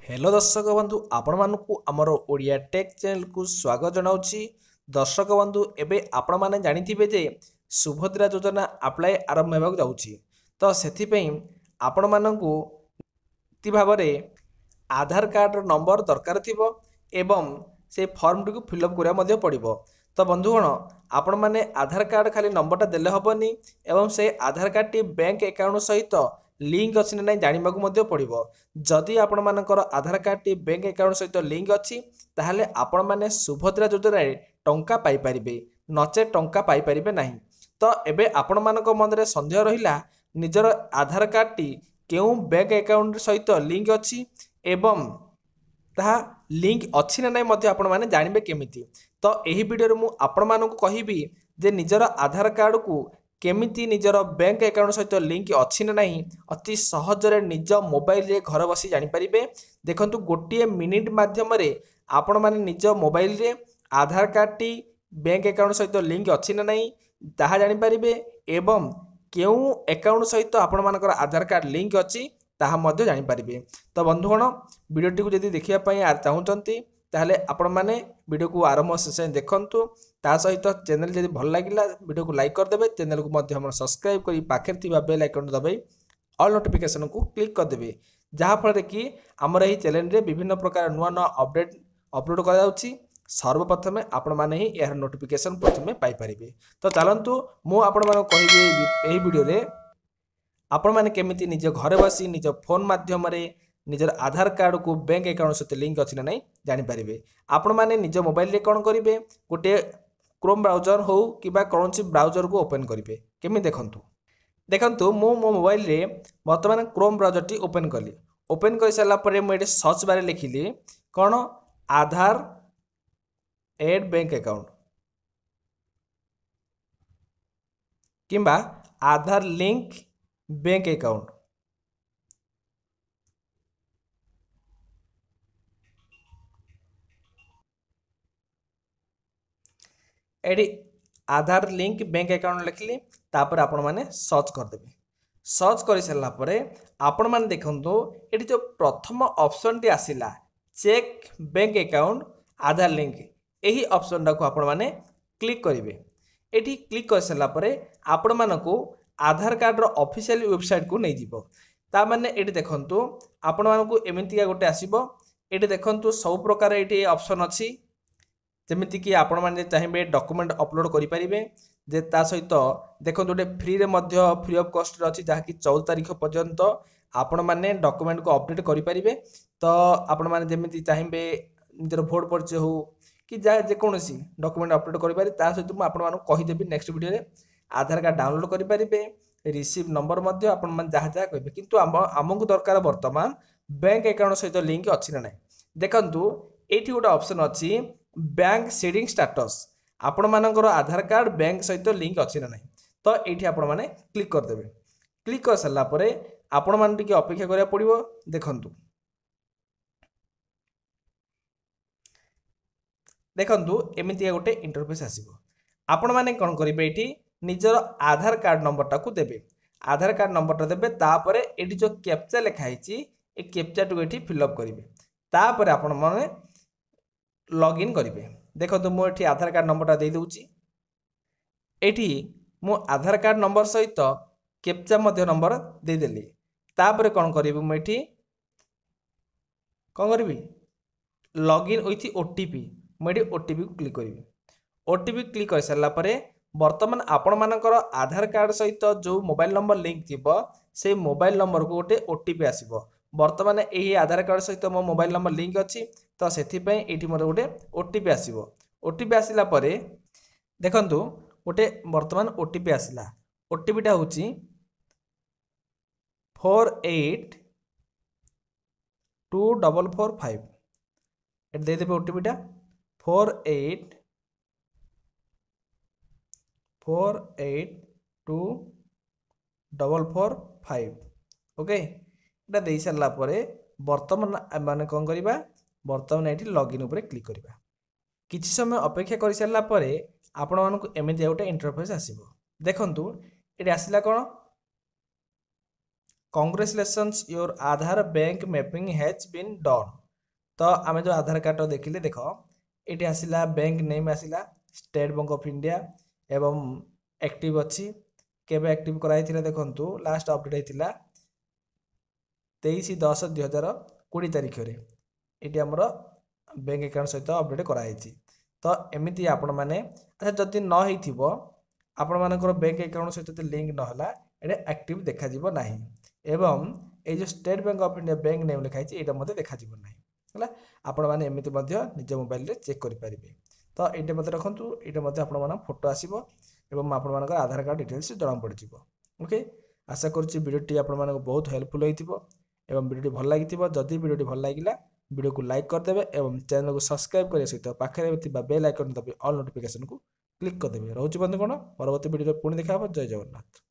Hello दर्शक बंधु आपण मानकु आमर ओडिया टेक चैनल को स्वागत जनाउछि। दर्शक बंधु एबे आपण माने जानिथिबे जे सुभद्रा योजना अप्लाई आरंभ हेबाक जाउछि। तो सेथि पई आपण मानकु ती भाबरे आधार कार्ड नंबर दरकार थिबो एवं से फॉर्म टी को फिलअप करिया मध्ये पड़िबो। तो बंधुगण आपण माने आधार कार्ड खाली नंबरटा देले हबनी एवं से आधार कार्ड टी बैंक अकाउंट सहित लिंक अच्छी ना जानवा को पड़ो। जदि आपण मानकर आधार कार्ड टी बैंक अकाउंट सहित लिंक अच्छी ताहले आपण माने सुभद्रा योजना टंका पाई परिबे नचे टंका पाई परिबे नाही। तो एबे आपण मानक मन रे संदेह रहिला निजर आधार कार्ड टी केउ बैंक अकाउंट सहित लिंक अच्छी एवं ताहा लिंक अच्छी ना नहीं आपण माने जानिबे केमिति। तो एही वीडियो मु आपण मानक कहिबी जे निजर आधार कार्ड को केमिति निजर बैंक अकाउंट सहित लिंक अच्छी ना नहीं अति सहजरे निज मोबाइल रे घर बसी जानि परिबे। देखंतु गोटे मिनिट माध्यम रे आपण माने निज मोबाइल रे आधार कार्ड टी बैंक अकाउंट सहित लिंक अच्छी ना नहीं ताहा जानि परिबे एवं केउ अकाउंट सहित आपण मानकर आधार कार्ड लिंक अच्छी ताहा मध्य जानि परिबे। तो बंधुगण वीडियोटी को यदि देखिया पई चाहूचंती ताहले आपण माने वीडियो को आरंभ शेष देखंतु। ता सहित चैनल जदि भल लागिला वीडियो को लाइक कर देबे, चैनल को मध्य हम सब्सक्राइब करी पाखे थिबा बेल आइकन दबाई ऑल नोटिफिकेशन को क्लिक कर देबे, जहा फल कि हमर एही चैनल रे विभिन्न प्रकार नुआ नुआ अपडेट अपलोड करा जाउची। सर्वप्रथमे आपण माने ही एहर नोटिफिकेशन प्रथमे पाई परिबे। तो चलंतु मु आपण माने कहिबे एही वीडियो रे आपण माने केमिति निज घरे बसी निज फोन माध्यम रे निजर आधार कार्ड को बैंक अकाउंट सहित लिंक अच्छी ना नहीं जानि परिबे। आपण माने निज मोबाइल रे कोन करिवे गोटे क्रोम ब्राउजर हो कि कौन सी ब्राउजर को ओपन करेंगे केमी देखंतु मो मोबाइल रे वर्तमान क्रोम ब्राउजर टी ओपन कली। ओपन कर सारा पर मुझे सर्च बारे लिखिली कौन आधार एड बैंक अकाउंट किंबा आधार लिंक बैंक अकाउंट। एडी आधार लिंक बैंक अकाउंट लिखली तापर आपण माने सर्च कर देबे। सर्च कर सारा पर आपण माने देखंतो एडी जो प्रथम ऑप्शन टी आसिला check bank account Aadhaar link एही ऑप्शन टा को आपण माने क्लिक करिवे। एठी क्लिक कर सारा पर आपण मानको आधार कार्ड रो ऑफिशियल वेबसाइट को नै जीवो। ता माने एठी देखंतो आपण मानको एमितिया गोटे आसीबो। एठी देखंतो सब प्रकार एठी ऑप्शन अछि जमिति कि आपण माने चाहिए डॉक्यूमेंट अपलोड करि परिबे जे ता सहित देखो गोटे फ्री रे मध्य फ्री ऑफ कॉस्ट अछि जहा कि 14 तारिख पर्यंत आपण माने डॉक्यूमेंट को अपडेट करि परिबे। तो आपण माने जमिति चाहिए निजर वोट परिचय हो कि जा जे कोनोसी डॉक्यूमेंट अपलोड करि पारि ता सहित मु आपण माने कहि देबी नेक्स्ट वीडियो रे आधार कार्ड डाउनलोड करि परिबे रिसीव नंबर मध्य आपण माने जहा जहा कहबे। किंतु हमकु दरकार वर्तमान बैंक अकाउंट सहित लिंक अछि ना नै। देखंतु एठी गोटे ऑप्शन अछि बैंक सीडिंग स्टेटस आपण मानकर आधार कार्ड बैंक सहित लिंक अच्छी ना नहीं। तो ये आपण माने क्लिक कर देबे। क्लिक कर सारा पर आपण माने टिके अपेक्षा करिया पड़िबो। देखंतु एमितिया गोटे इंटरफेस आसीबो। आपण माने कोन करिवे एठी निजर आधार कार्ड नंबर टा को देबे। आधार कार्ड नंबर टा देबे तापर एठी जो कैप्चा लिखा हिची ए कैप्चा टू एठी फिल अप करिवे। तापर आपण माने लॉगिन करेंगे। देखो तो मुझे आधार कार्ड नंबर दे दूची एठी मो आधार कार्ड नंबर सहित कैप्चा मध्य नंबर देदेली। तापर कौन करी मुझे कौन करी लॉगिन विथ ओटीपी मुझे ओटीपी को क्लिक करी। ओटीपी क्लिक कर सारा पर वर्तमान आपण मानकर आधार कार्ड सहित जो मोबाइल नंबर लिंक थी से मोबाइल नंबर को गोटे ओटीपी आसीबो। वर्तमान यही आधार कार्ड सहित मो मोबाइल नंबर लिंक अच्छी तो से मोर गोटे ओटीपी आसीबो। ओटीपी आसिला परे देखंतु गोटे वर्तमान ओटीपी आसिला। ओटीपीटा होची 482445 एट दे देबे। ओटीपीटा 482445 ओके। एटा दे सारला परे वर्तमान माने कोन करिबा वर्तमान ये लॉगिन उपरे क्लिक करिबा। किछि समय अपेक्षा कर सारा पर आपण मानक एमिति गोटे इंटरफेस आसीबो। देखंतु एटी आसिला कोन congratulations your Aadhaar bank mapping has been done. तो आम जो आधार कार्ड देखिले देख ये आसला बैंक नेम आसला स्टेट बैंक ऑफ इंडिया एवं एक्टिव अच्छी केबे एक्टिव कराई देखंतु लास्ट अपडेट होता 23/10/2020 तारिख में ये आमर बैंक अकाउंट सहित अपडेट कराई। तो एमती आपण मैंने अच्छा जदि न हो आपण मानकर बैंक अकाउंट सहित लिंक नहला ये एक्टिव देखा ना एवं ये जो state Bank of India bank name लिखाई ये देखा ना है आपण मैंने एमती निज मोबाइल रे चेक करेंगे। तो ये मत रखु ये आपण फोटो आसो एवं आपण मान आधार कार्ड डिटेल्स जना पड़ ओके। आशा करुच्ची वीडियोटी आपको बहुत हेल्पफुल होती एवं वीडियो भल लगी जदि वीडियो भल लगे वीडियो को लाइक करदे एवं चैनल को सब्सक्राइब करने सहित पाखे बेल आइकन दबे ऑल नोटिफिकेशन को क्लिक करदे। रोच बंधुगण परवर्ती वीडियो पुणी देखा जय जगन्नाथ।